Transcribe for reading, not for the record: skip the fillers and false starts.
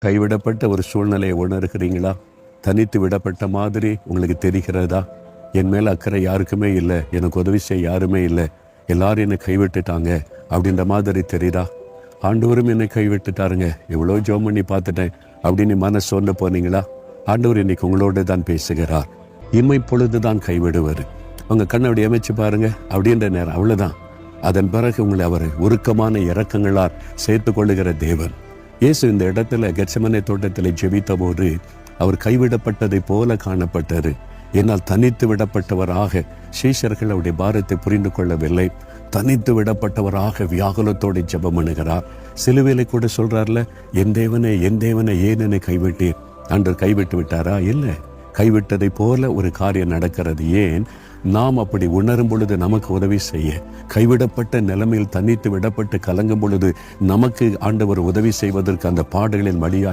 கைவிடப்பட்ட ஒரு சூழ்நிலையை உணர்கிறீங்களா? தனித்து விடப்பட்ட மாதிரி உங்களுக்கு தெரிகிறதா? என் மேல் அக்கறை யாருக்குமே இல்லை, எனக்கு உதவி செய்ய யாருமே இல்லை, எல்லாரும் என்னை கைவிட்டுட்டாங்க அப்படின்ற மாதிரி தெரியுதா? ஆண்டவரும் என்னை கைவிட்டுட்டாருங்க, எவ்வளோ ஜெபம் பண்ணி பார்த்துட்டேன் அப்படின்னு மனசு சொன்ன போனீங்களா? ஆண்டவர் இன்னைக்கு உங்களோடு தான் பேசுகிறார். இம்மை பொழுது தான் கைவிடுவார். உங்கள் கண்ணை அப்படி அமைச்சு பாருங்க, அப்படின்ற நேரம் அவ்வளோதான். அதன் பிறகு உங்களை அவர் உருக்கமான இரக்கங்களால் சேர்த்து கொள்ளுகிற தேவன். இயேசு இந்த இடத்துல கெத்செமனே தோட்டத்தில் ஜெபித்த போது அவர் கைவிடப்பட்டதை போல காணப்பட்டார். என்னால் தனித்து விடப்பட்டவராக சீஷர்கள் அவருடைய பாரத்தை புரிந்து கொள்ளவில்லை. தனித்து விடப்பட்டவராக வியாகுலத்தோடு ஜெபம் பண்ணுகிறார். சிலுவையில கூட சொல்றார்ல, என் தேவனே ஏன் என்னை கைவிட்டீர்? ஆண்டவர் கைவிட்டு விட்டாரா? இல்லை, கைவிட்டதை போல ஒரு காரியம் நடக்கிறது. ஏன்? நாம் அப்படி உணரும் பொழுது நமக்கு உதவி செய்ய, கைவிடப்பட்ட நிலைமையில் தனித்து விடப்பட்டு கலங்கும் பொழுது நமக்கு ஆண்டவர் உதவி செய்வதற்கு அந்த பாடுகளின் வழியாக